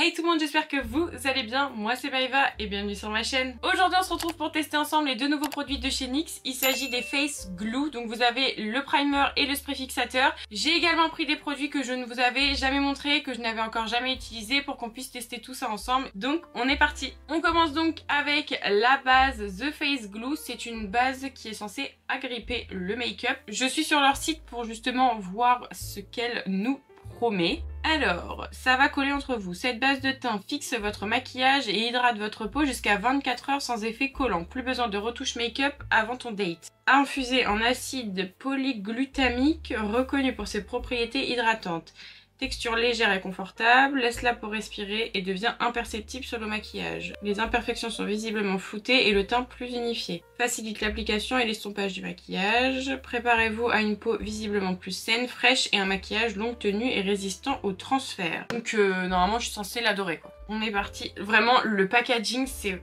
Hey tout le monde, j'espère que vous allez bien, moi c'est Maëva et bienvenue sur ma chaîne. Aujourd'hui on se retrouve pour tester ensemble les deux nouveaux produits de chez NYX. Il s'agit des Face Glue, donc vous avez le primer et le spray fixateur. J'ai également pris des produits que je ne vous avais jamais montrés, que je n'avais encore jamais utilisés pour qu'on puisse tester tout ça ensemble. Donc on est parti. On commence donc avec la base The Face Glue, c'est une base qui est censée agripper le make-up. Je suis sur leur site pour justement voir ce qu'elle nous promet. Alors, ça va coller entre vous. Cette base de teint fixe votre maquillage et hydrate votre peau jusqu'à 24 heures sans effet collant. Plus besoin de retouche make-up avant ton date. Infusé en acide polyglutamique, reconnu pour ses propriétés hydratantes. Texture légère et confortable, laisse-la pour respirer et devient imperceptible sur le maquillage. Les imperfections sont visiblement floutées et le teint plus unifié. Facilite l'application et l'estompage du maquillage. Préparez-vous à une peau visiblement plus saine, fraîche et un maquillage longue tenue et résistant au transfert. Donc normalement je suis censée l'adorer quoi. On est parti. Vraiment le packaging c'est...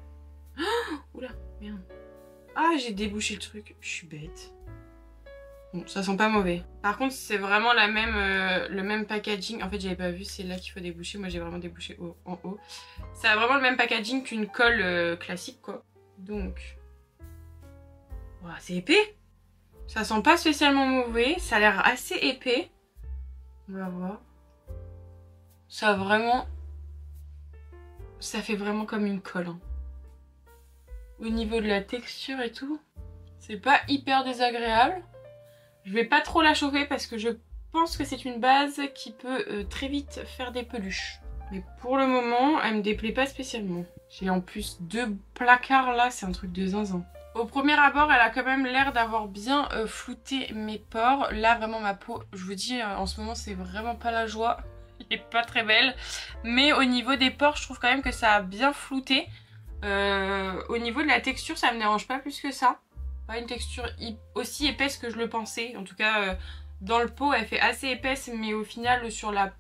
Oh, oula, merde. Ah j'ai débouché le truc, je suis bête. Bon, ça sent pas mauvais. Par contre, c'est vraiment le même packaging. En fait, j'avais pas vu, c'est là qu'il faut déboucher. Moi, j'ai vraiment débouché en haut. Ça a vraiment le même packaging qu'une colle classique, quoi. Donc... Wow, c'est épais. Ça sent pas spécialement mauvais. Ça a l'air assez épais. On va voir. Ça a vraiment... Ça fait vraiment comme une colle. Hein. Au niveau de la texture et tout, c'est pas hyper désagréable. Je vais pas trop la chauffer parce que je pense que c'est une base qui peut très vite faire des peluches. Mais pour le moment, elle me déplaît pas spécialement. J'ai en plus 2 placards là, c'est un truc de zinzin. Au premier abord, elle a quand même l'air d'avoir bien flouté mes pores. Là, vraiment, ma peau, je vous dis, en ce moment, c'est vraiment pas la joie. Elle est pas très belle. Mais au niveau des pores, je trouve quand même que ça a bien flouté. Au niveau de la texture, ça me dérange pas plus que ça. Pas une texture aussi épaisse que je le pensais. En tout cas, dans le pot, elle fait assez épaisse, mais au final, sur la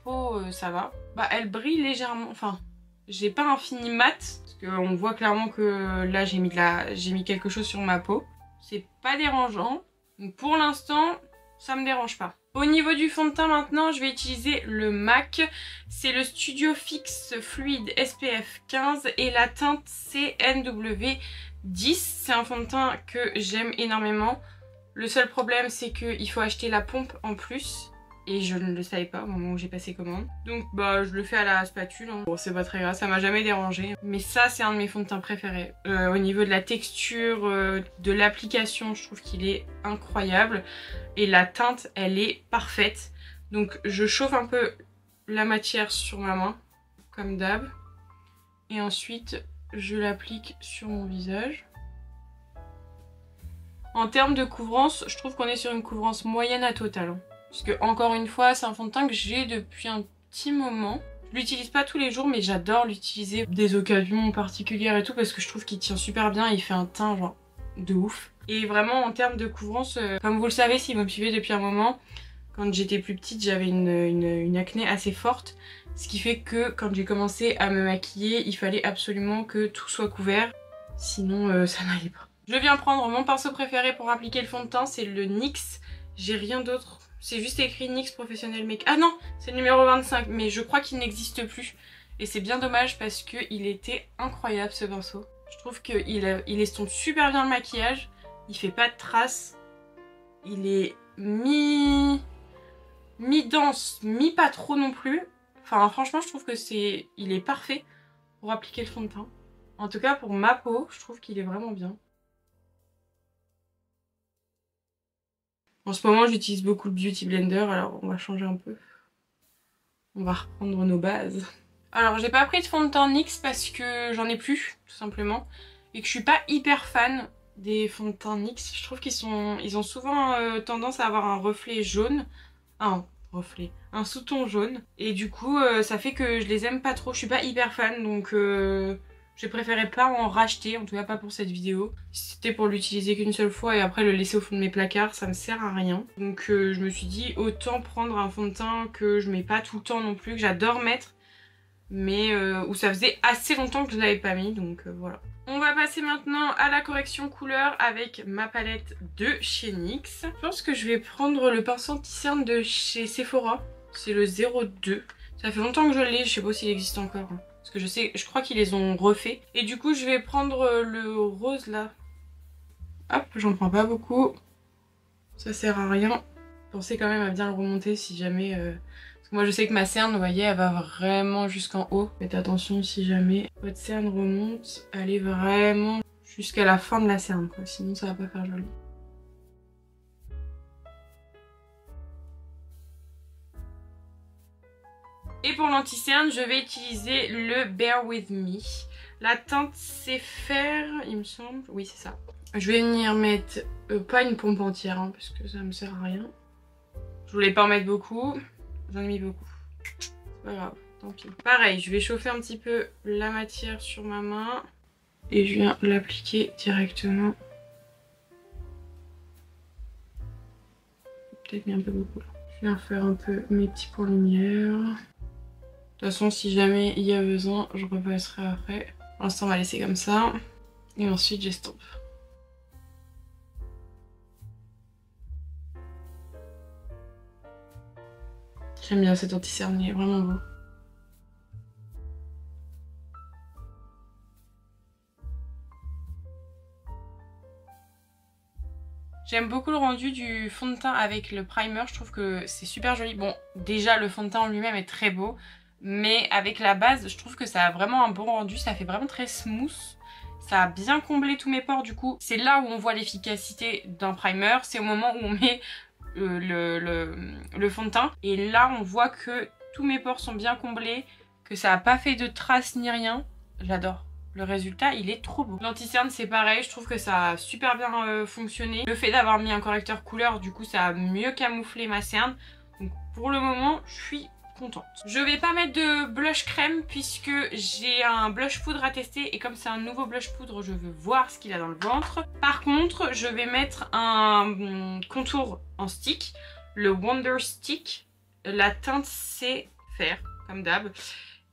peau, ça va. Bah, elle brille légèrement. Enfin, j'ai pas un fini mat, parce qu'on voit clairement que là, j'ai mis quelque chose sur ma peau. C'est pas dérangeant. Donc pour l'instant, ça me dérange pas. Au niveau du fond de teint maintenant, je vais utiliser le MAC. C'est le Studio Fix Fluide SPF 15 et la teinte CNW 10. C'est un fond de teint que j'aime énormément. Le seul problème, c'est qu'il faut acheter la pompe en plus. Et je ne le savais pas au moment où j'ai passé commande. Donc bah je le fais à la spatule. Hein. Bon c'est pas très grave, ça m'a jamais dérangé. Mais ça c'est un de mes fonds de teint préférés. Au niveau de la texture, de l'application, je trouve qu'il est incroyable. Et la teinte, elle est parfaite. Donc je chauffe un peu la matière sur ma main, comme d'hab. Et ensuite je l'applique sur mon visage. En termes de couvrance, je trouve qu'on est sur une couvrance moyenne à totale. Hein. Parce que encore une fois, c'est un fond de teint que j'ai depuis un petit moment. Je l'utilise pas tous les jours, mais j'adore l'utiliser des occasions particulières et tout parce que je trouve qu'il tient super bien. Il fait un teint genre de ouf. Et vraiment en termes de couvrance, comme vous le savez si vous me suivez depuis un moment, quand j'étais plus petite, j'avais une acné assez forte. Ce qui fait que quand j'ai commencé à me maquiller, il fallait absolument que tout soit couvert. Sinon, ça n'allait pas. Je viens prendre mon pinceau préféré pour appliquer le fond de teint, c'est le NYX. J'ai rien d'autre. C'est juste écrit NYX Professionnel Make. Ah non, c'est le numéro 25, mais je crois qu'il n'existe plus. Et c'est bien dommage parce qu'il était incroyable ce pinceau. Je trouve qu'il estompe super bien le maquillage. Il fait pas de traces. Il est mi-dense, mi-pas trop non plus. Enfin franchement je trouve que il est parfait pour appliquer le fond de teint. En tout cas pour ma peau, je trouve qu'il est vraiment bien. En ce moment, j'utilise beaucoup le Beauty Blender, alors on va changer un peu. On va reprendre nos bases. Alors, j'ai pas pris de fond de teint NYX parce que j'en ai plus, tout simplement. Et que je suis pas hyper fan des fonds de teint NYX. Je trouve qu'ils ont souvent tendance à avoir un reflet jaune. Un sous-ton jaune. Et du coup, ça fait que je les aime pas trop. Je suis pas hyper fan, donc... J'ai préféré pas en racheter, en tout cas pas pour cette vidéo. Si c'était pour l'utiliser qu'une seule fois et après le laisser au fond de mes placards, ça me sert à rien. Donc je me suis dit autant prendre un fond de teint que je mets pas tout le temps non plus, que j'adore mettre. Mais où ça faisait assez longtemps que je l'avais pas mis, donc voilà. On va passer maintenant à la correction couleur avec ma palette de chez NYX. Je pense que je vais prendre le pinceau anti-cerne de chez Sephora. C'est le 02. Ça fait longtemps que je l'ai, je sais pas s'il existe encore. Hein. Parce que je crois qu'ils les ont refait. Et du coup, je vais prendre le rose là. Hop, j'en prends pas beaucoup. Ça sert à rien. Pensez quand même à bien le remonter si jamais... Parce que moi je sais que ma cerne, vous voyez, elle va vraiment jusqu'en haut. Faites attention si jamais votre cerne remonte, allez vraiment jusqu'à la fin de la cerne, quoi. Sinon ça va pas faire joli. Et pour l'anti-cerne, je vais utiliser le Bear With Me. La teinte c'est fer, il me semble. Oui, c'est ça. Je vais venir mettre pas une pompe entière, hein, parce que ça me sert à rien. Je voulais pas en mettre beaucoup, j'en ai mis beaucoup. C'est pas grave, tant pis. Pareil, je vais chauffer un petit peu la matière sur ma main. Et je viens l'appliquer directement. Peut-être mis un peu beaucoup là. Je viens faire un peu mes petits points lumière. De toute façon, si jamais il y a besoin, je repasserai après. Pour l'instant, on va laisser comme ça. Et ensuite, j'estompe. J'aime bien cet anti-cerne, il est vraiment beau. J'aime beaucoup le rendu du fond de teint avec le primer, je trouve que c'est super joli. Bon, déjà le fond de teint en lui-même est très beau, mais avec la base, je trouve que ça a vraiment un bon rendu, ça fait vraiment très smooth. Ça a bien comblé tous mes pores du coup. C'est là où on voit l'efficacité d'un primer, c'est au moment où on met le fond de teint. Et là on voit que tous mes pores sont bien comblés, que ça n'a pas fait de traces ni rien. J'adore. Le résultat, il est trop beau. L'anti-cerne, c'est pareil, je trouve que ça a super bien fonctionné. Le fait d'avoir mis un correcteur couleur, du coup, ça a mieux camouflé ma cerne. Donc pour le moment, je suis contente. Je vais pas mettre de blush crème puisque j'ai un blush poudre à tester. Et comme c'est un nouveau blush poudre, je veux voir ce qu'il a dans le ventre. Par contre, je vais mettre un contour en stick. Le Wonder Stick. La teinte, c'est fer, comme d'hab.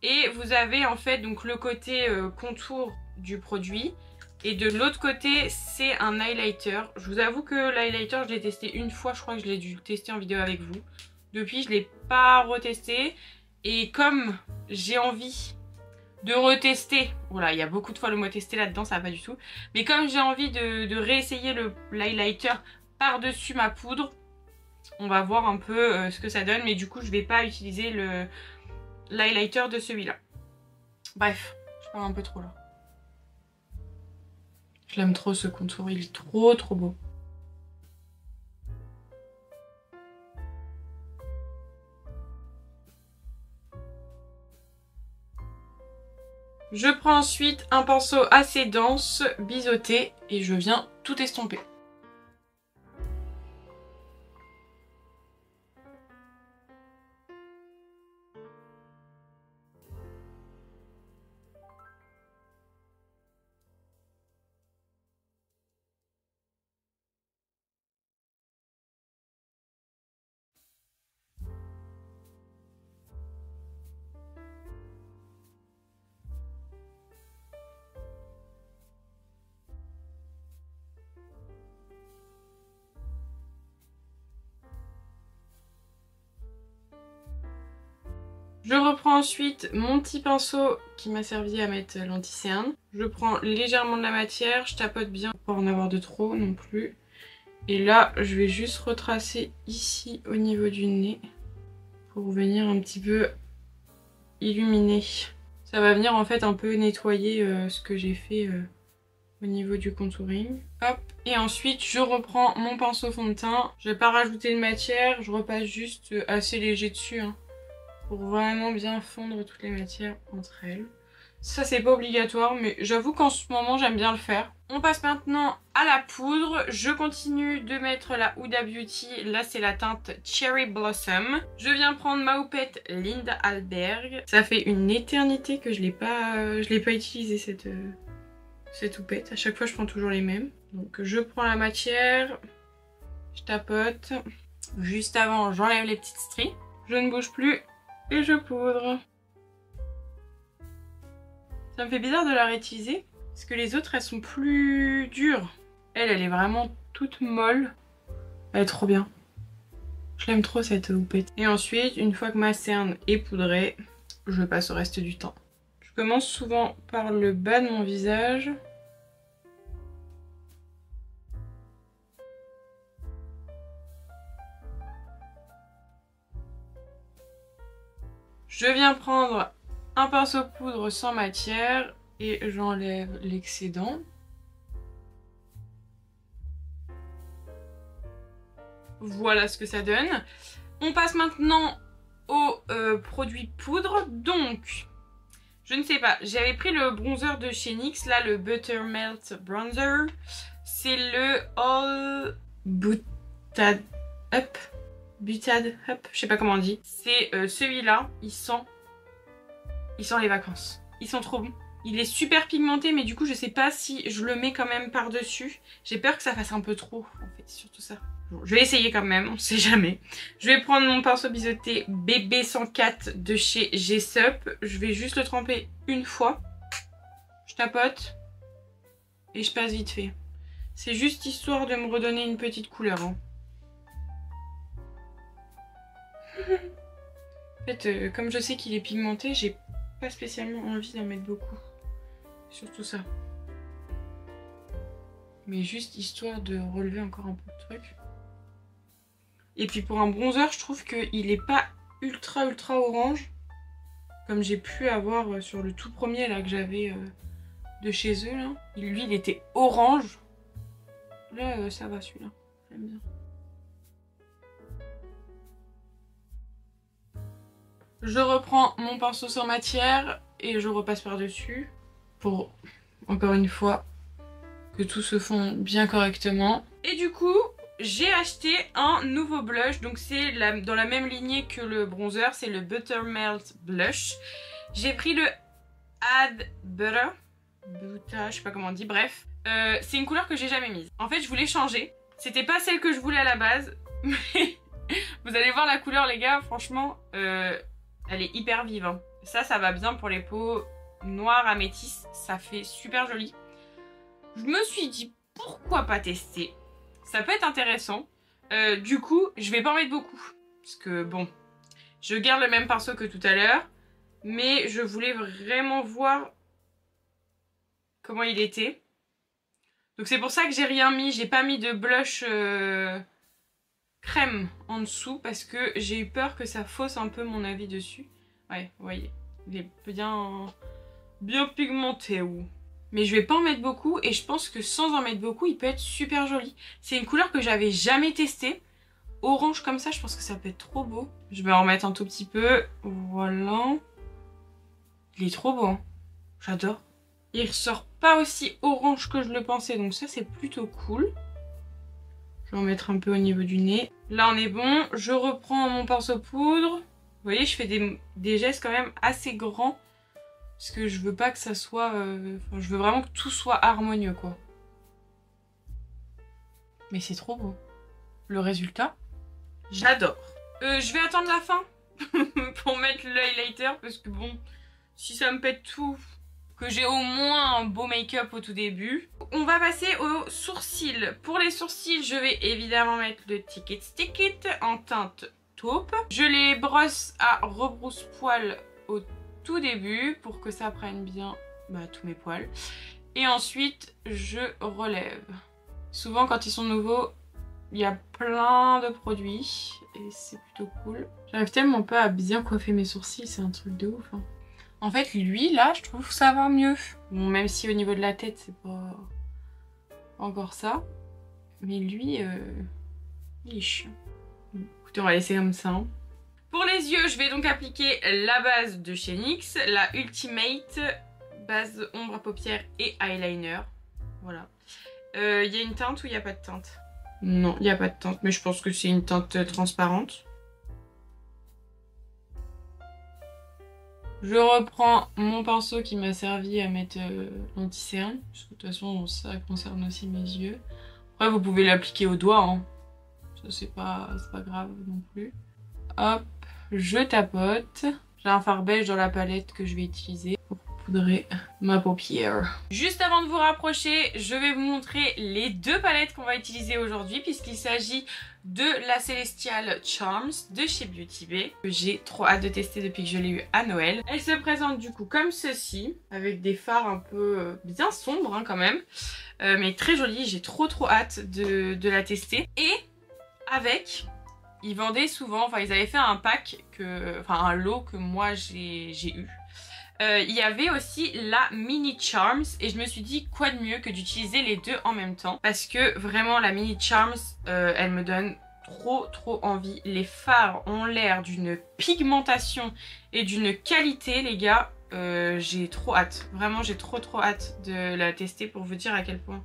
Et vous avez en fait donc le côté contour du produit. Et de l'autre côté, c'est un highlighter. Je vous avoue que l'highlighter, je l'ai testé une fois. Je crois que je l'ai dû tester en vidéo avec vous. Depuis, je ne l'ai pas retesté. Et comme j'ai envie de retester... Voilà, il y a beaucoup de fois le mot tester là-dedans, ça va pas du tout. Mais comme j'ai envie de réessayer l'highlighter par-dessus ma poudre, on va voir un peu ce que ça donne. Mais du coup, je vais pas utiliser l'highlighter de celui-là. Bref, je parle un peu trop là. Je l'aime trop ce contour, il est trop beau. Je prends ensuite un pinceau assez dense, biseauté, et je viens tout estomper. Je reprends ensuite mon petit pinceau qui m'a servi à mettre l'anti-cerne. Je prends légèrement de la matière, je tapote bien pour pas en avoir de trop non plus. Et là, je vais juste retracer ici au niveau du nez pour venir un petit peu illuminer. Ça va venir en fait un peu nettoyer ce que j'ai fait au niveau du contouring. Hop. Et ensuite, je reprends mon pinceau fond de teint. Je vais pas rajouter de matière, je repasse juste assez léger dessus. Hein, pour vraiment bien fondre toutes les matières entre elles. Ça c'est pas obligatoire mais j'avoue qu'en ce moment j'aime bien le faire. On passe maintenant à la poudre. Je continue de mettre la Huda Beauty. Là c'est la teinte Cherry Blossom. Je viens prendre ma houppette Linda Alberg. Ça fait une éternité que je l'ai pas utilisée cette houppette. À chaque fois je prends toujours les mêmes. Donc je prends la matière, je tapote. Juste avant j'enlève les petites stries. Je ne bouge plus. Et je poudre. Ça me fait bizarre de la réutiliser. Parce que les autres, elles sont plus dures. Elle est vraiment toute molle. Elle est trop bien. Je l'aime trop cette houppette. Et ensuite, une fois que ma cerne est poudrée, je passe au reste du temps. Je commence souvent par le bas de mon visage. Je viens prendre un pinceau poudre sans matière et j'enlève l'excédent. Voilà ce que ça donne. On passe maintenant au produit poudre. Donc, je ne sais pas, j'avais pris le bronzer de chez NYX, là le Buttermelt Bronzer. C'est le All Butad Up. Butad Up, je sais pas comment on dit. C'est celui-là, il sent les vacances. Ils sont trop bons. Il est super pigmenté, mais du coup je sais pas si je le mets quand même par dessus. J'ai peur que ça fasse un peu trop, en fait, surtout ça. Bon, je vais essayer quand même, on sait jamais. Je vais prendre mon pinceau biseauté BB104 de chez G-Sup. Je vais juste le tremper une fois. Je tapote et je passe vite fait. C'est juste histoire de me redonner une petite couleur. Hein. En fait, comme je sais qu'il est pigmenté, j'ai pas spécialement envie d'en mettre beaucoup. Surtout ça. Mais juste histoire de relever encore un peu le truc. Et puis pour un bronzer, je trouve qu'il est pas ultra orange. Comme j'ai pu avoir sur le tout premier là que j'avais de chez eux. Là. Lui, il était orange. Là, ça va celui-là. J'aime bien. Je reprends mon pinceau sans matière et je repasse par-dessus. Pour, encore une fois, que tout se fonde bien correctement. Et du coup... j'ai acheté un nouveau blush, donc c'est dans la même lignée que le bronzer, c'est le Buttermelt Blush. J'ai pris le Add Butter, je sais pas comment on dit, bref. C'est une couleur que j'ai jamais mise. En fait, je voulais changer. C'était pas celle que je voulais à la base, mais vous allez voir la couleur, les gars, franchement, elle est hyper vive. Hein. Ça va bien pour les peaux noires améthyste, ça fait super joli. Je me suis dit, pourquoi pas tester ? Ça peut être intéressant. Du coup, je vais pas en mettre beaucoup. Parce que bon, je garde le même pinceau que tout à l'heure. Mais je voulais vraiment voir comment il était. Donc c'est pour ça que j'ai rien mis. J'ai pas mis de blush crème en dessous. Parce que j'ai eu peur que ça fausse un peu mon avis dessus. Ouais, vous voyez. Il est bien pigmenté. Ou... mais je vais pas en mettre beaucoup et je pense que sans en mettre beaucoup, il peut être super joli. C'est une couleur que j'avais jamais testée. Orange comme ça, je pense que ça peut être trop beau. Je vais en remettre un tout petit peu. Voilà. Il est trop beau. Hein. J'adore. Il ressort pas aussi orange que je le pensais, donc ça c'est plutôt cool. Je vais en mettre un peu au niveau du nez. Là on est bon. Je reprends mon pinceau poudre. Vous voyez, je fais des gestes quand même assez grands. Parce que je veux pas que ça soit... je veux vraiment que tout soit harmonieux, quoi. Mais c'est trop beau. Le résultat, j'adore. Je vais attendre la fin pour mettre le highlighter. Parce que bon, si ça me pète tout, que j'ai au moins un beau make-up au tout début. On va passer aux sourcils. Pour les sourcils, je vais évidemment mettre le Ticket Stick It en teinte taupe. Je les brosse à rebrousse-poil au tout début pour que ça prenne bien tous mes poils. Et ensuite, je relève. Souvent, quand ils sont nouveaux, il y a plein de produits et c'est plutôt cool. J'arrive tellement pas à bien coiffer mes sourcils, c'est un truc de ouf. Hein. En fait, lui, là, je trouve que ça va mieux. Bon, même si au niveau de la tête, c'est pas encore ça. Mais lui, il est chiant. Écoutez, on va laisser comme ça. Hein. Pour les yeux, je vais donc appliquer la base de chez NYX, la Ultimate base ombre à paupières et eyeliner. Voilà. Il y a une teinte ou il n'y a pas de teinte? Non, il n'y a pas de teinte, mais je pense que c'est une teinte transparente. Je reprends mon pinceau qui m'a servi à mettre l'anti-cerne, parce que de toute façon ça concerne aussi mes yeux. Après vous pouvez l'appliquer au doigt, hein. Ça c'est pas grave non plus. Hop, je tapote. J'ai un fard beige dans la palette que je vais utiliser pour poudrer ma paupière. Juste avant de vous rapprocher, je vais vous montrer les deux palettes qu'on va utiliser aujourd'hui puisqu'il s'agit de la Celestial Charms de chez Beauty Bay que j'ai trop hâte de tester depuis que je l'ai eu à Noël. Elle se présente du coup comme ceci avec des fards un peu bien sombres hein, quand même mais très jolie. J'ai trop hâte de la tester et avec... Ils vendaient souvent, enfin ils avaient fait un pack, un lot que moi j'ai eu. Il y avait aussi la Mini Charms et je me suis dit quoi de mieux que d'utiliser les deux en même temps. Parce que vraiment la Mini Charms, elle me donne trop envie. Les fards ont l'air d'une pigmentation et d'une qualité les gars. J'ai trop hâte, vraiment j'ai trop hâte de la tester pour vous dire à quel point...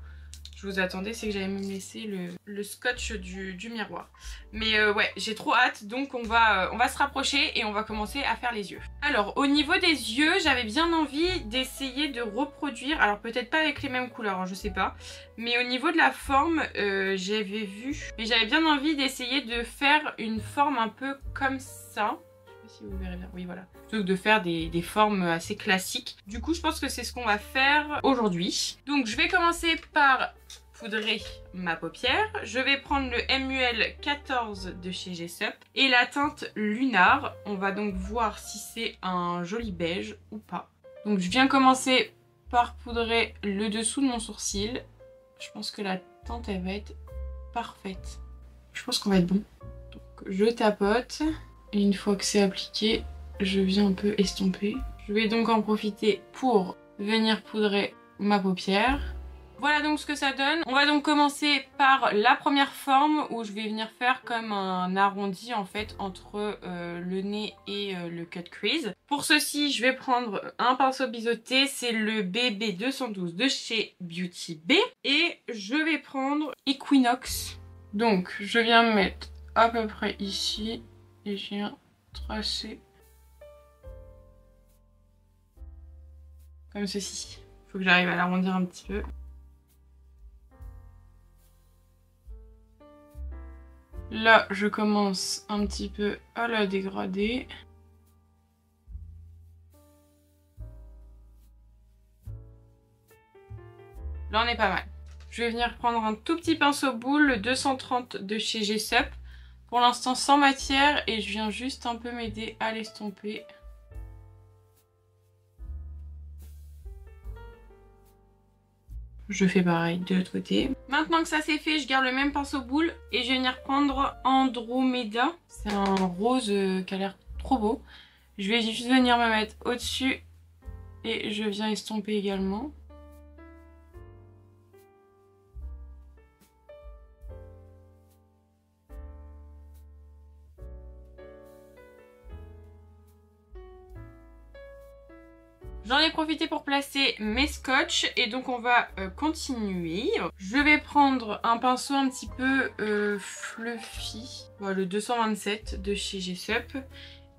Je vous attendais, c'est que j'avais même laissé le scotch du miroir. Mais ouais, j'ai trop hâte, donc on va se rapprocher et on va commencer à faire les yeux. Alors, au niveau des yeux, j'avais bien envie d'essayer de reproduire, alors peut-être pas avec les mêmes couleurs, hein, je sais pas. Mais au niveau de la forme, j'avais vu, mais j'avais bien envie d'essayer de faire une forme un peu comme ça. Si vous verrez bien, oui voilà, plutôt que de faire des formes assez classiques. Du coup je pense que c'est ce qu'on va faire aujourd'hui. Donc je vais commencer par poudrer ma paupière. Je vais prendre le MUL 14 de chez Jessup et la teinte Lunar. On va donc voir si c'est un joli beige ou pas. Donc je viens commencer par poudrer le dessous de mon sourcil. Je pense que la teinte elle va être parfaite. Je pense qu'on va être bon. Donc je tapote. Et une fois que c'est appliqué, je viens un peu estomper. Je vais donc en profiter pour venir poudrer ma paupière. Voilà donc ce que ça donne. On va donc commencer par la première forme où je vais venir faire comme un arrondi en fait entre le nez et le cut crease. Pour ceci, je vais prendre un pinceau biseauté, c'est le BB212 de chez Beauty Bay. Et je vais prendre Equinox. Donc je viens me mettre à peu près ici. Et je viens tracer comme ceci. Il faut que j'arrive à l'arrondir un petit peu. Là, je commence un petit peu à la dégrader. Là, on est pas mal. Je vais venir prendre un tout petit pinceau boule, le 230 de chez Jessup. Pour l'instant sans matière et je viens juste un peu m'aider à l'estomper. Je fais pareil de l'autre côté. Maintenant que ça c'est fait, je garde le même pinceau boule et je vais venir prendre Andromeda. C'est un rose qui a l'air trop beau. Je vais juste venir me mettre au-dessus et je viens estomper également. J'en ai profité pour placer mes scotch et donc on va continuer. Je vais prendre un pinceau un petit peu fluffy, voilà, le 227 de chez Jessup.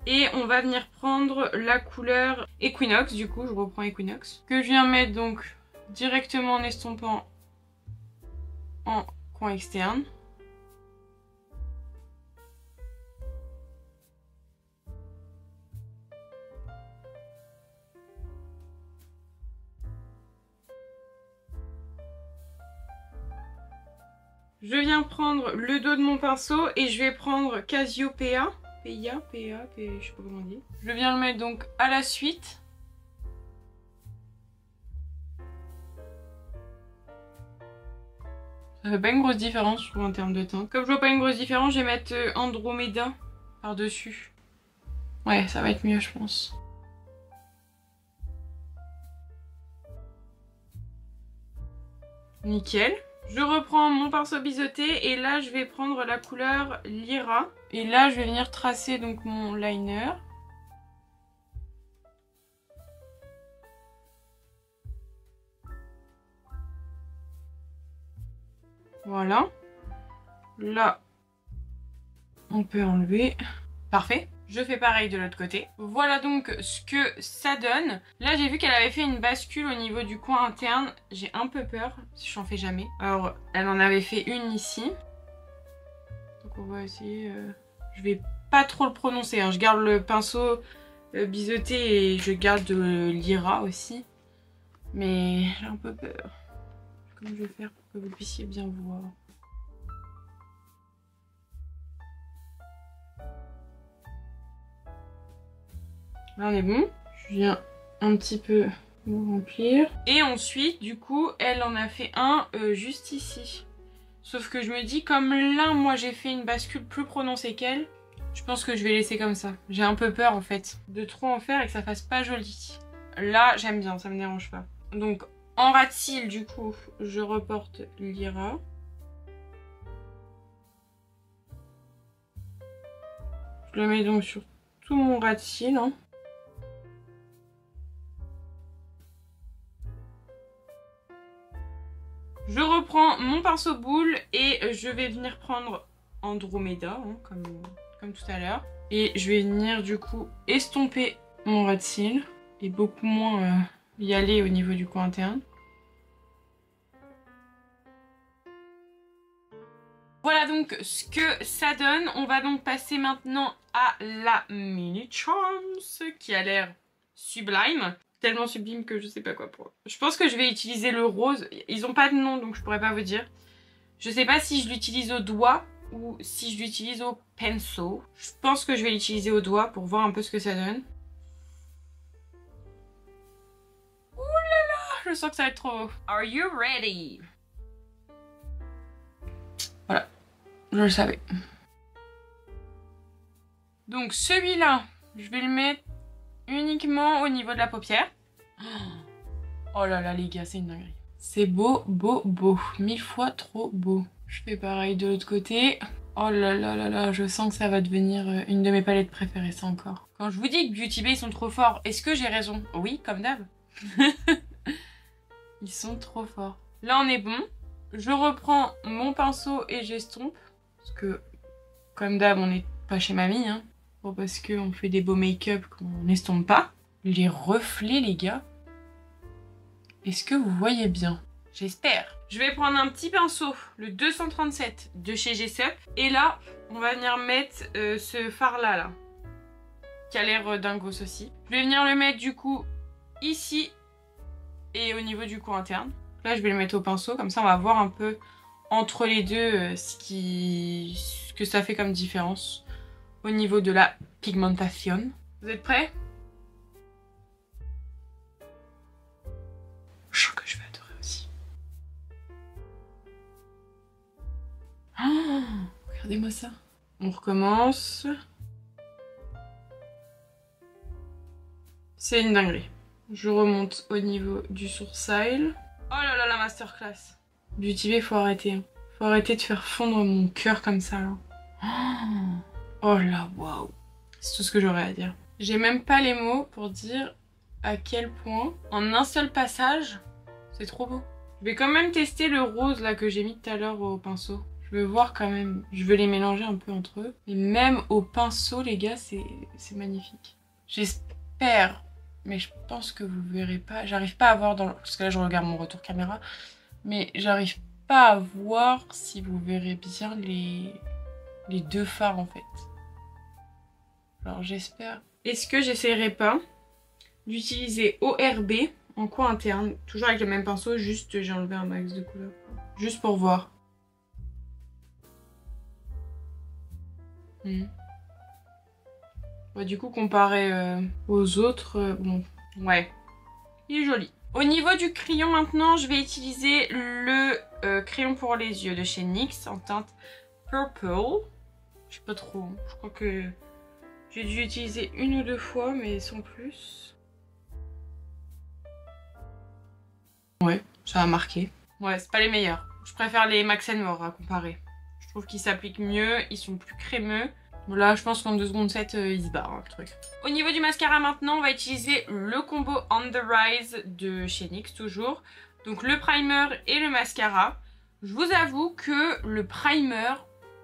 Et on va venir prendre la couleur Equinox, du coup je reprends Equinox. Que je viens mettre donc directement en estompant en coin externe. Je viens prendre le dos de mon pinceau et je vais prendre Cassiopeia. PIA, je sais pas comment on dit. Je viens le mettre donc à la suite. Ça fait pas une grosse différence je trouve en termes de teinte. Comme je vois pas une grosse différence, je vais mettre Andromeda par-dessus. Ouais, ça va être mieux je pense. Nickel. Je reprends mon pinceau biseauté et là je vais prendre la couleur Lyra. Et là je vais venir tracer donc mon liner. Voilà. Là, on peut enlever. Parfait. Je fais pareil de l'autre côté. Voilà donc ce que ça donne. Là, j'ai vu qu'elle avait fait une bascule au niveau du coin interne. J'ai un peu peur, si j'en fais jamais. Alors, elle en avait fait une ici. Donc on va essayer... Je vais pas trop le prononcer, hein. Je garde le pinceau biseauté et je garde l'Ira aussi. Mais j'ai un peu peur. Comment je vais faire pour que vous puissiez bien voir? Là on est bon. Je viens un petit peu vous remplir. Et ensuite du coup elle en a fait un juste ici. Sauf que je me dis comme là moi j'ai fait une bascule plus prononcée qu'elle, je pense que je vais laisser comme ça. J'ai un peu peur en fait de trop en faire et que ça fasse pas joli. Là j'aime bien, ça me dérange pas. Donc en ras de cils du coup je reporte l'Ira. Je le mets donc sur tout mon ras de cils. Hein. Je reprends mon pinceau boule et je vais venir prendre Andromeda, hein, comme tout à l'heure. Et je vais venir du coup estomper mon ras de cils et beaucoup moins y aller au niveau du coin interne. Voilà donc ce que ça donne. On va donc passer maintenant à la Mini Charms qui a l'air sublime. Tellement sublime que je sais pas quoi pour. Je pense que je vais utiliser le rose. Ils ont pas de nom donc je pourrais pas vous dire. Je sais pas si je l'utilise au doigt ou si je l'utilise au pinceau. Je pense que je vais l'utiliser au doigt pour voir un peu ce que ça donne. Ouh là là, je sens que ça va être trop beau. Are you ready? Voilà, je le savais. Donc celui-là, je vais le mettre uniquement au niveau de la paupière. Oh là là les gars, c'est une dinguerie. C'est beau, beau, beau. 1000 fois trop beau. Je fais pareil de l'autre côté. Oh là là là là, je sens que ça va devenir une de mes palettes préférées, ça encore. Quand je vous dis que Beauty Bay sont trop forts, est-ce que j'ai raison? Oui, comme d'hab. Ils sont trop forts. Là on est bon. Je reprends mon pinceau et j'estompe. Parce que, comme d'hab, on n'est pas chez mamie, hein. Bon, parce qu'on fait des beaux make-up qu'on n'estompe pas. Les reflets, les gars. Est-ce que vous voyez bien? J'espère. Je vais prendre un petit pinceau, le 237 de chez Gessup. Et là, on va venir mettre ce fard-là, là. Qui a l'air dingos aussi. Je vais venir le mettre, du coup, ici. Et au niveau du coin interne. Là, je vais le mettre au pinceau. Comme ça, on va voir un peu entre les deux ce que ça fait comme différence. Au niveau de la pigmentation. Vous êtes prêts? Je sens que je vais adorer aussi. Oh, regardez-moi ça. On recommence. C'est une dinguerie. Je remonte au niveau du sourcil. Oh là là, la masterclass. Beauty Bay, faut arrêter. Hein. Faut arrêter de faire fondre mon cœur comme ça là. Oh là, waouh. C'est tout ce que j'aurais à dire. J'ai même pas les mots pour dire à quel point, en un seul passage, c'est trop beau. Je vais quand même tester le rose là que j'ai mis tout à l'heure au pinceau. Je veux voir quand même. Je veux les mélanger un peu entre eux. Et même au pinceau, les gars, c'est magnifique. J'espère, mais je pense que vous verrez pas. J'arrive pas à voir dans... Parce que là, je regarde mon retour caméra. Mais j'arrive pas à voir si vous verrez bien les deux fards en fait. Alors j'espère. Est-ce que j'essaierai pas d'utiliser ORB en coin interne, toujours avec le même pinceau, juste j'ai enlevé un max de couleur. Juste pour voir. Ouais, du coup comparé aux autres, bon, ouais, il est joli. Au niveau du crayon maintenant, je vais utiliser le crayon pour les yeux de chez NYX en teinte Purple. Je sais pas trop, je crois que j'ai dû utiliser une ou deux fois, mais sans plus. Ouais, ça a marqué. Ouais, c'est pas les meilleurs. Je préfère les Max & More à comparer. Je trouve qu'ils s'appliquent mieux, ils sont plus crémeux. Là, je pense qu'en 2 secondes 7, il se barre, hein, le truc. Au niveau du mascara maintenant, on va utiliser le combo On The Rise de chez NYX, toujours. Donc le primer et le mascara. Je vous avoue que le primer,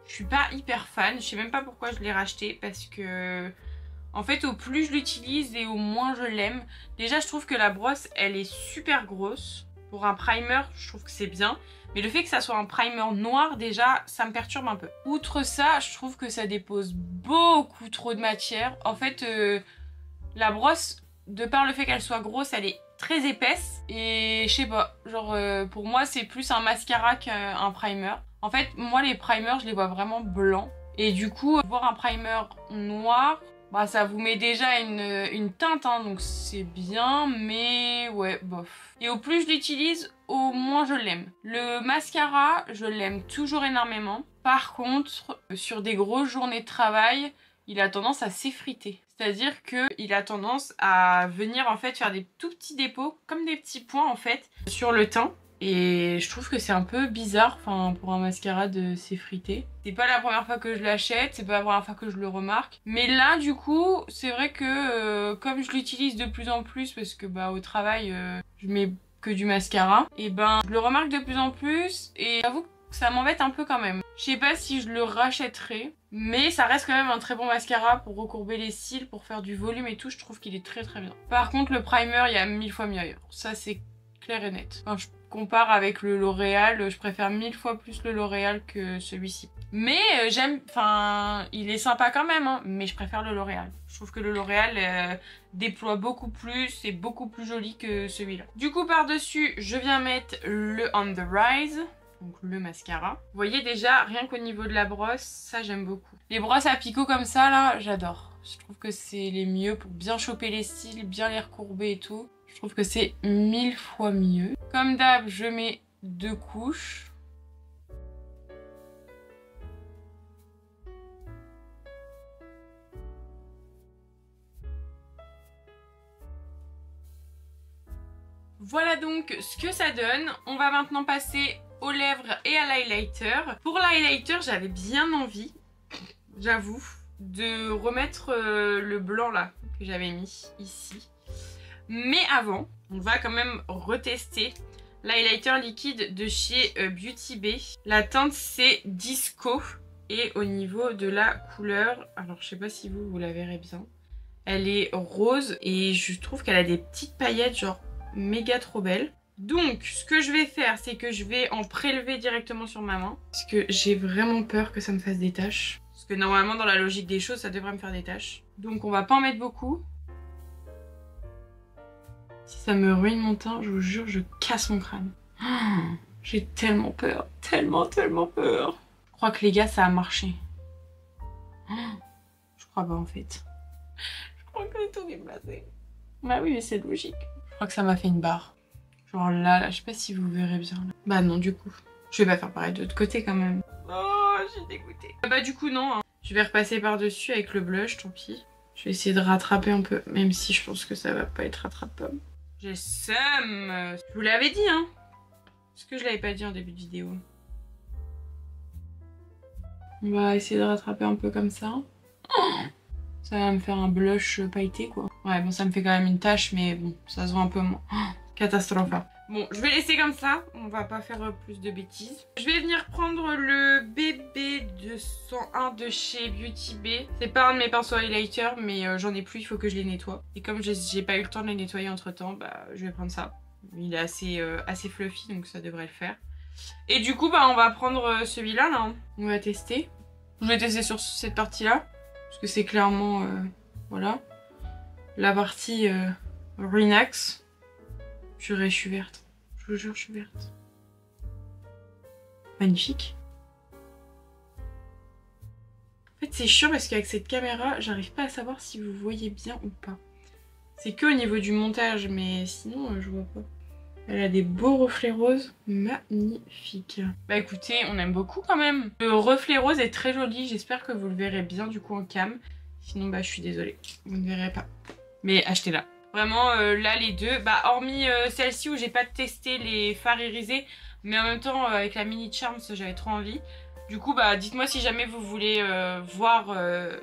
je suis pas hyper fan. Je sais même pas pourquoi je l'ai racheté, parce que... En fait, au plus je l'utilise et au moins je l'aime. Déjà, je trouve que la brosse, elle est super grosse. Pour un primer, je trouve que c'est bien. Mais le fait que ça soit un primer noir, déjà, ça me perturbe un peu. Outre ça, je trouve que ça dépose beaucoup trop de matière. En fait, La brosse, de par le fait qu'elle soit grosse, elle est très épaisse. Et je sais pas, genre pour moi c'est plus un mascara qu'un primer. En fait, moi les primers, je les vois vraiment blancs. Et du coup, voir un primer noir, bah ça vous met déjà une teinte, hein, donc c'est bien, mais ouais, bof. Et au plus je l'utilise, au moins je l'aime. Le mascara, je l'aime toujours énormément. Par contre, sur des grosses journées de travail, il a tendance à s'effriter. C'est-à-dire qu'il a tendance à venir en fait faire des tout petits dépôts, comme des petits points en fait, sur le teint. Et je trouve que c'est un peu bizarre, enfin, pour un mascara de s'effriter. C'est pas la première fois que je l'achète, c'est pas la première fois que je le remarque. Mais là, du coup, c'est vrai que comme je l'utilise de plus en plus, parce que bah au travail, je mets que du mascara, et ben je le remarque de plus en plus, et j'avoue que ça m'embête un peu quand même. Je sais pas si je le rachèterai, mais ça reste quand même un très bon mascara pour recourber les cils, pour faire du volume et tout, je trouve qu'il est très très bien. Par contre, le primer, il y a 1000 fois mieux ailleurs. Ça, c'est clair et net. Enfin, je compare avec le L'Oréal, je préfère 1000 fois plus le L'Oréal que celui-ci. Mais j'aime, enfin, il est sympa quand même, hein, mais je préfère le L'Oréal. Je trouve que le L'Oréal déploie beaucoup plus, et beaucoup plus joli que celui-là. Du coup, par-dessus, je viens mettre le On The Rise, donc le mascara. Vous voyez déjà, rien qu'au niveau de la brosse, ça j'aime beaucoup. Les brosses à picot comme ça, là, j'adore. Je trouve que c'est les mieux pour bien choper les cils, bien les recourber et tout. Je trouve que c'est 1000 fois mieux. Comme d'hab, je mets 2 couches. Voilà donc ce que ça donne. On va maintenant passer aux lèvres et à l'highlighter. Pour l'highlighter, j'avais bien envie, j'avoue, de remettre le blanc là que j'avais mis ici. Mais avant, on va quand même retester l'highlighter liquide de chez Beauty Bay. La teinte c'est Disco. Et au niveau de la couleur, alors je sais pas si vous la verrez bien, elle est rose et je trouve qu'elle a des petites paillettes genre méga trop belles. Donc ce que je vais faire, c'est que je vais en prélever directement sur ma main. Parce que j'ai vraiment peur que ça me fasse des taches. Parce que normalement dans la logique des choses, ça devrait me faire des taches. Donc on va pas en mettre beaucoup. Si ça me ruine mon teint, je vous jure, je casse mon crâne. Oh, j'ai tellement peur, tellement peur. Je crois que les gars, ça a marché. Oh, je crois pas en fait. Je crois que le tour est blasé. Bah oui, mais c'est logique. Je crois que ça m'a fait une barre. Genre là, je sais pas si vous verrez bien. Là. Bah non, du coup. Je vais pas faire pareil de l'autre côté quand même. Oh, j'ai dégoûté. Bah du coup, non. Hein. Je vais repasser par-dessus avec le blush, tant pis. Je vais essayer de rattraper un peu, même si je pense que ça va pas être rattrapable. J'ai seum. Je vous l'avais dit, hein. Est-ce que je l'avais pas dit en début de vidéo? On va essayer de rattraper un peu comme ça. Ça va me faire un blush pailleté, quoi. Ouais, bon, ça me fait quand même une tache, mais bon, ça se voit un peu moins. Catastrophe. Bon, je vais laisser comme ça. On va pas faire plus de bêtises. Je vais venir prendre le BB201 de chez Beauty Bay. C'est pas un de mes pinceaux highlighter, mais j'en ai plus, il faut que je les nettoie. Et comme j'ai pas eu le temps de les nettoyer entre temps, bah je vais prendre ça. Il est assez fluffy, donc ça devrait le faire. Et du coup, bah on va prendre celui-là, là. On va tester. Je vais tester sur cette partie-là. Parce que c'est clairement, voilà, la partie Relax. Purée, je suis verte. Je vous jure, je suis verte. Magnifique. En fait, c'est chiant parce qu'avec cette caméra, j'arrive pas à savoir si vous voyez bien ou pas. C'est que au niveau du montage, mais sinon, je vois pas. Elle a des beaux reflets roses, magnifiques. Bah écoutez, on aime beaucoup quand même. Le reflet rose est très joli, j'espère que vous le verrez bien du coup en cam. Sinon, bah je suis désolée, vous ne verrez pas. Mais achetez-la. Vraiment, là les deux, bah hormis celle-ci où j'ai pas testé les fards irisés, mais en même temps avec la mini Charms j'avais trop envie. Du coup bah dites-moi si jamais vous voulez voir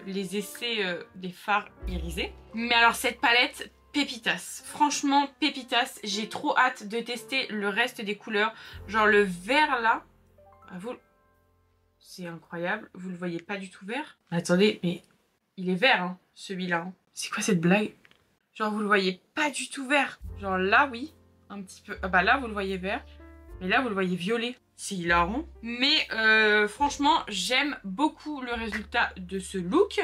les essais des fards irisés. Mais alors cette palette, pépitas, franchement pépitas, j'ai trop hâte de tester le reste des couleurs. Genre le vert là, vous, c'est incroyable, vous le voyez pas du tout vert. Attendez, mais il est vert hein, celui-là. Hein. C'est quoi cette blague? Genre vous le voyez pas du tout vert. Genre là oui, un petit peu. Ah bah là vous le voyez vert. Mais là vous le voyez violet. c'est hilarant. Mais franchement, j'aime beaucoup le résultat de ce look.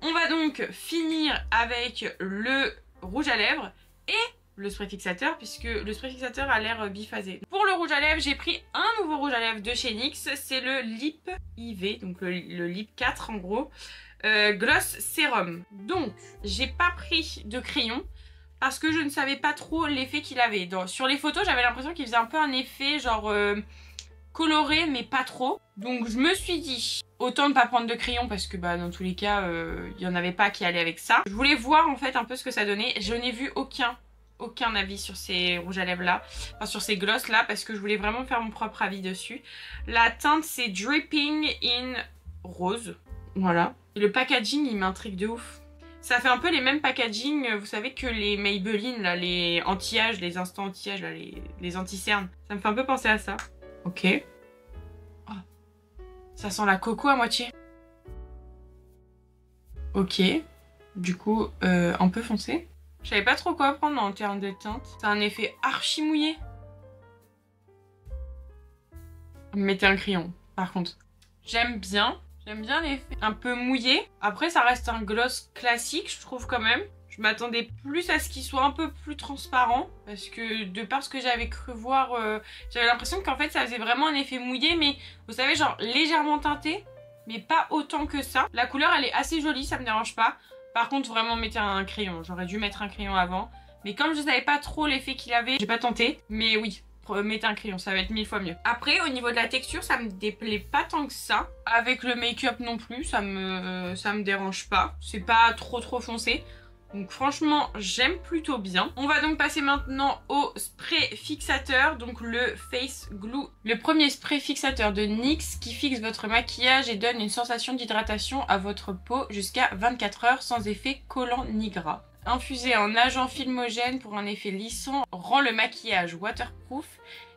On va donc finir avec le rouge à lèvres et le spray fixateur, puisque le spray fixateur a l'air biphasé. Pour le rouge à lèvres, j'ai pris un nouveau rouge à lèvres de chez NYX. C'est le Lip IV, donc le Lip 4 en gros. Gloss Sérum. Donc, j'ai pas pris de crayon parce que je ne savais pas trop l'effet qu'il avait. Sur les photos, j'avais l'impression qu'il faisait un peu un effet genre coloré, mais pas trop. Donc, je me suis dit, autant ne pas prendre de crayon parce que bah, dans tous les cas, il n'y en avait pas qui allait avec ça. Je voulais voir en fait un peu ce que ça donnait. Je n'ai vu aucun avis sur ces rouges à lèvres là, enfin sur ces glosses là, parce que je voulais vraiment faire mon propre avis dessus. La teinte c'est Dripping in Rose, voilà. Et le packaging il m'intrigue de ouf. Ça fait un peu les mêmes packaging, vous savez, que les Maybelline là, les anti-âge, les instants anti-âge là, les anti-cernes. Ça me fait un peu penser à ça. Ok. Oh. Ça sent la coco à moitié. Ok. Du coup, un peu foncé. Je savais pas trop quoi prendre en termes de teinte. C'est un effet archi mouillé. Mettez un crayon, par contre. J'aime bien l'effet un peu mouillé. Après, ça reste un gloss classique, je trouve quand même. Je m'attendais plus à ce qu'il soit un peu plus transparent. Parce que de par ce que j'avais cru voir, j'avais l'impression qu'en fait, ça faisait vraiment un effet mouillé. Mais vous savez, genre légèrement teinté. Mais pas autant que ça. La couleur, elle est assez jolie, ça me dérange pas. Par contre, vraiment, mettez un crayon. J'aurais dû mettre un crayon avant. Mais comme je savais pas trop l'effet qu'il avait, j'ai pas tenté. Mais oui, mettez un crayon, ça va être 1000 fois mieux. Après, au niveau de la texture, ça me déplaît pas tant que ça. Avec le make-up non plus, ça me dérange pas. C'est pas trop foncé. Donc franchement, j'aime plutôt bien. On va donc passer maintenant au spray fixateur, donc le Face Glue. Le premier spray fixateur de NYX qui fixe votre maquillage et donne une sensation d'hydratation à votre peau jusqu'à 24 heures sans effet collant ni gras. Infusé en agent filmogène pour un effet lissant, rend le maquillage waterproof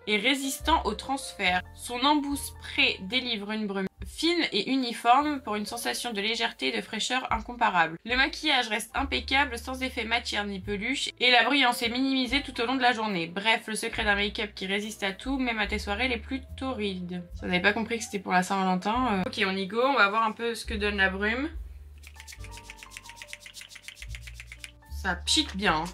et résistant au transfert. Son embout spray délivre une brume fine et uniforme pour une sensation de légèreté et de fraîcheur incomparable. Le maquillage reste impeccable sans effet matière ni peluche et la brillance est minimisée tout au long de la journée. Bref, le secret d'un make-up qui résiste à tout, même à tes soirées les plus torrides. Ça n'avait pas compris que c'était pour la Saint-Valentin. Ok, on y go, on va voir un peu ce que donne la brume. Ça pchite bien.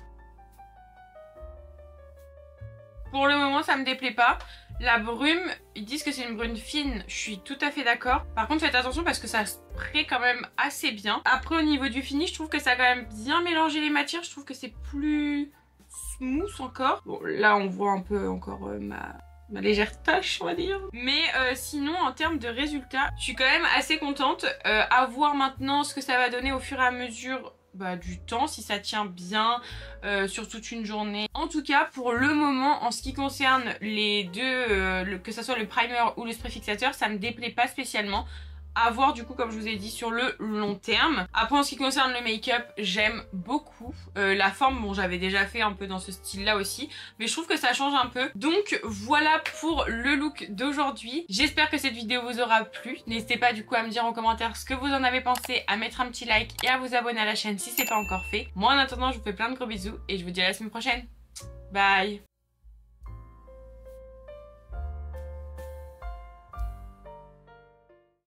Pour le moment, ça me déplaît pas. La brume, ils disent que c'est une brume fine, je suis tout à fait d'accord. Par contre, faites attention parce que ça spray quand même assez bien. Après, au niveau du fini, je trouve que ça a quand même bien mélangé les matières. Je trouve que c'est plus smooth encore. Bon, là, on voit un peu encore ma légère tache, on va dire. Mais sinon, en termes de résultats, je suis quand même assez contente. À voir maintenant ce que ça va donner au fur et à mesure du temps, si ça tient bien sur toute une journée. En tout cas, pour le moment, en ce qui concerne les deux, que ce soit le primer ou le spray fixateur, ça me déplaît pas spécialement. À voir du coup, comme je vous ai dit, sur le long terme. Après, en ce qui concerne le make-up, j'aime beaucoup. La forme, bon, j'avais déjà fait un peu dans ce style-là aussi. Mais je trouve que ça change un peu. Donc, voilà pour le look d'aujourd'hui. J'espère que cette vidéo vous aura plu. N'hésitez pas du coup à me dire en commentaire ce que vous en avez pensé, à mettre un petit like et à vous abonner à la chaîne si c'est pas encore fait. Moi, en attendant, je vous fais plein de gros bisous et je vous dis à la semaine prochaine. Bye!